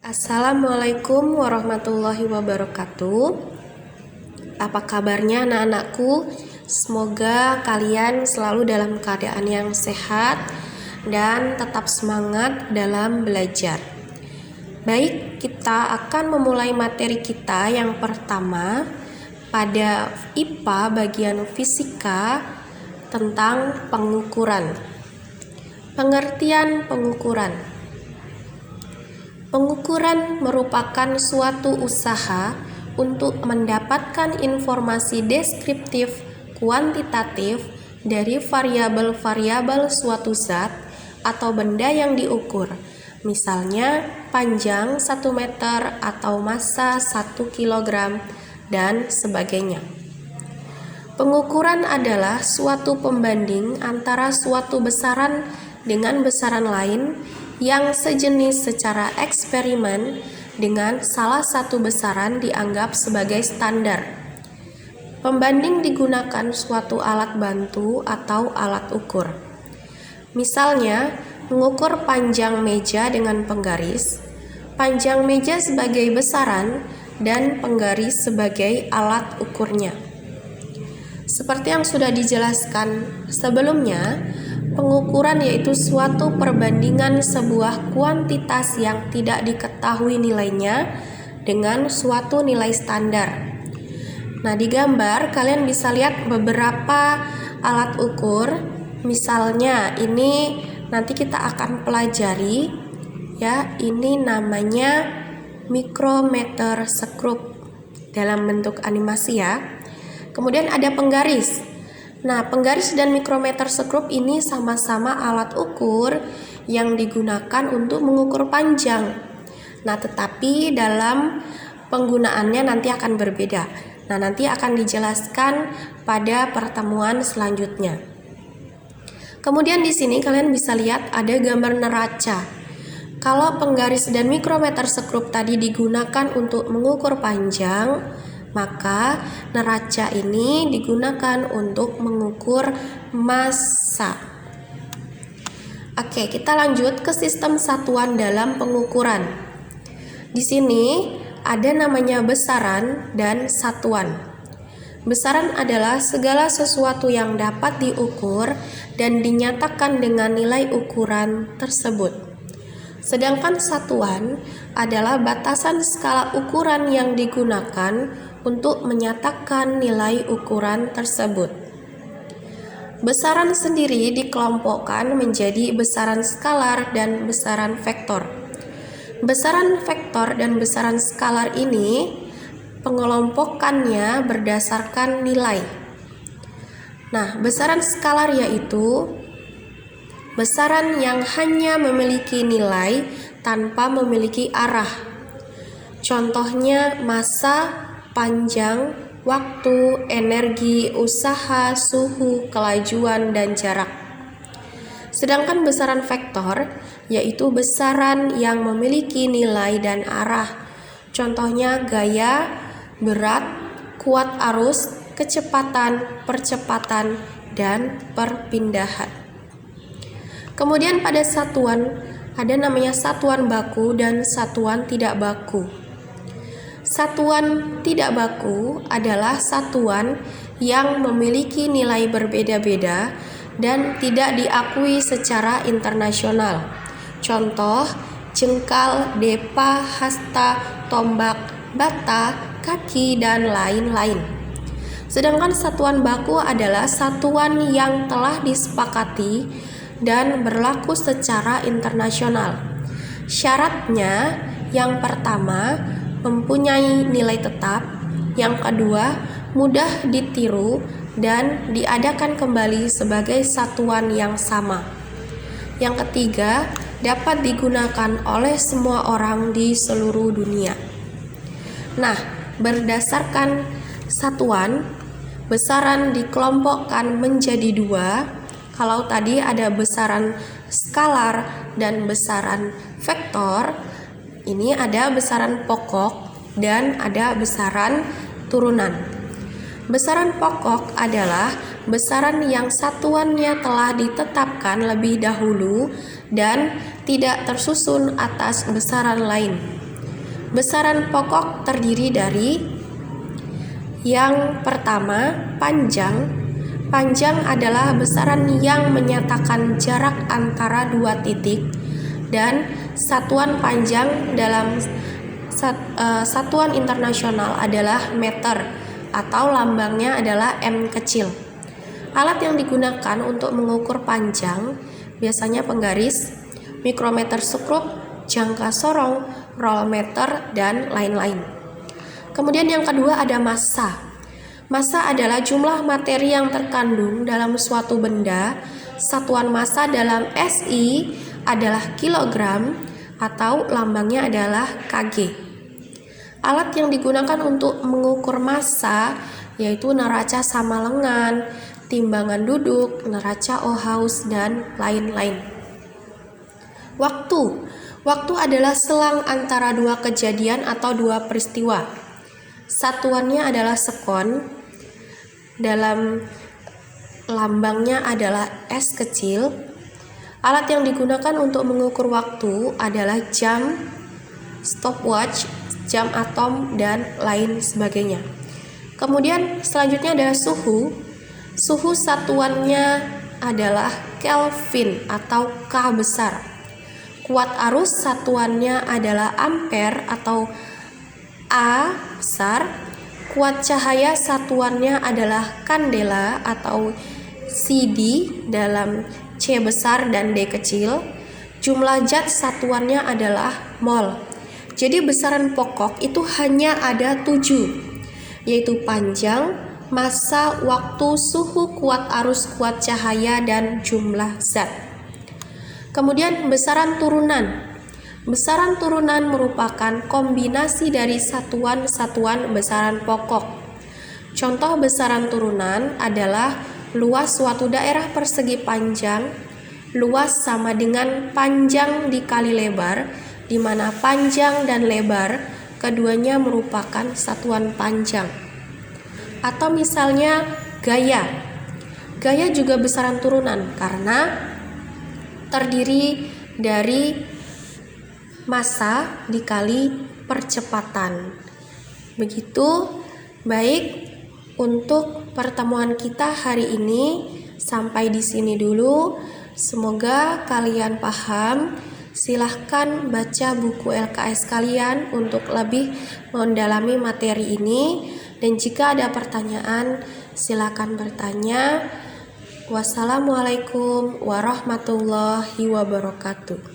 Assalamualaikum warahmatullahi wabarakatuh. Apa kabarnya anak-anakku? Semoga kalian selalu dalam keadaan yang sehat dan tetap semangat dalam belajar. Baik, kita akan memulai materi kita yang pertama pada IPA bagian fisika tentang pengukuran. Pengertian pengukuran. Pengukuran merupakan suatu usaha untuk mendapatkan informasi deskriptif kuantitatif dari variabel-variabel suatu zat atau benda yang diukur, misalnya panjang 1 meter atau massa 1 kg dan sebagainya. Pengukuran adalah suatu pembanding antara suatu besaran dengan besaran lain yang sejenis secara eksperimen dengan salah satu besaran dianggap sebagai standar. Pembanding digunakan suatu alat bantu atau alat ukur. Misalnya, mengukur panjang meja dengan penggaris, panjang meja sebagai besaran dan penggaris sebagai alat ukurnya. Seperti yang sudah dijelaskan sebelumnya, pengukuran yaitu suatu perbandingan sebuah kuantitas yang tidak diketahui nilainya dengan suatu nilai standar. Nah, di gambar kalian bisa lihat beberapa alat ukur. Misalnya ini nanti kita akan pelajari ya, ini namanya mikrometer skrup dalam bentuk animasi ya. Kemudian ada penggaris. Nah, penggaris dan mikrometer skrup ini sama-sama alat ukur yang digunakan untuk mengukur panjang. Nah, tetapi dalam penggunaannya nanti akan berbeda. Nah, nanti akan dijelaskan pada pertemuan selanjutnya. Kemudian di sini kalian bisa lihat ada gambar neraca. Kalau penggaris dan mikrometer skrup tadi digunakan untuk mengukur panjang, maka neraca ini digunakan untuk mengukur massa. Oke, kita lanjut ke sistem satuan dalam pengukuran. Di sini ada namanya besaran dan satuan. Besaran adalah segala sesuatu yang dapat diukur dan dinyatakan dengan nilai ukuran tersebut. Sedangkan satuan adalah batasan skala ukuran yang digunakan untuk menyatakan nilai ukuran tersebut. Besaran sendiri dikelompokkan menjadi besaran skalar dan besaran vektor. Besaran vektor dan besaran skalar ini pengelompokannya berdasarkan nilai. Nah, besaran skalar yaitu besaran yang hanya memiliki nilai tanpa memiliki arah. Contohnya massa, panjang, waktu, energi, usaha, suhu, kelajuan, dan jarak. Sedangkan besaran vektor yaitu besaran yang memiliki nilai dan arah. Contohnya gaya, berat, kuat arus, kecepatan, percepatan, dan perpindahan. Kemudian pada satuan ada namanya satuan baku dan satuan tidak baku. Satuan tidak baku adalah satuan yang memiliki nilai berbeda-beda dan tidak diakui secara internasional. Contoh, jengkal, depa, hasta, tombak, bata, kaki, dan lain-lain. Sedangkan satuan baku adalah satuan yang telah disepakati dan berlaku secara internasional. Syaratnya yang pertama mempunyai nilai tetap, yang kedua mudah ditiru dan diadakan kembali sebagai satuan yang sama. Yang ketiga dapat digunakan oleh semua orang di seluruh dunia. Nah, berdasarkan satuan, besaran dikelompokkan menjadi dua. Kalau tadi ada besaran skalar dan besaran vektor, ini ada besaran pokok dan ada besaran turunan. Besaran pokok adalah besaran yang satuannya telah ditetapkan lebih dahulu dan tidak tersusun atas besaran lain. Besaran pokok terdiri dari yang pertama, panjang. Panjang adalah besaran yang menyatakan jarak antara dua titik, dan satuan panjang dalam satuan internasional adalah meter atau lambangnya adalah M kecil. Alat yang digunakan untuk mengukur panjang biasanya penggaris, mikrometer skrup, jangka sorong, rollmeter, dan lain-lain. Kemudian yang kedua ada massa. Massa adalah jumlah materi yang terkandung dalam suatu benda. Satuan massa dalam SI adalah kilogram atau lambangnya adalah kg. Alat yang digunakan untuk mengukur massa yaitu neraca sama lengan, timbangan duduk, neraca Ohaus, dan lain-lain. Waktu adalah selang antara dua kejadian atau dua peristiwa. Satuannya adalah sekon, dalam lambangnya adalah S kecil. Alat yang digunakan untuk mengukur waktu adalah jam, stopwatch, jam atom, dan lain sebagainya. Kemudian selanjutnya ada suhu. Suhu satuannya adalah Kelvin atau K besar. Kuat arus satuannya adalah ampere atau A besar. Kuat cahaya satuannya adalah kandela atau CD dalam C besar dan D kecil. Jumlah zat satuannya adalah mol. Jadi besaran pokok itu hanya ada 7, yaitu panjang, massa, waktu, suhu, kuat arus, kuat cahaya, dan jumlah zat. Kemudian besaran turunan. Besaran turunan merupakan kombinasi dari satuan-satuan besaran pokok. Contoh besaran turunan adalah luas suatu daerah persegi panjang. Luas sama dengan panjang dikali lebar, di mana panjang dan lebar keduanya merupakan satuan panjang. Atau misalnya gaya. Gaya juga besaran turunan karena terdiri dari massa dikali percepatan. Begitu. Baik, untuk pertemuan kita hari ini sampai di sini dulu. Semoga kalian paham. Silahkan baca buku LKS kalian untuk lebih mendalami materi ini, dan jika ada pertanyaan silakan bertanya. Wassalamualaikum warahmatullahi wabarakatuh.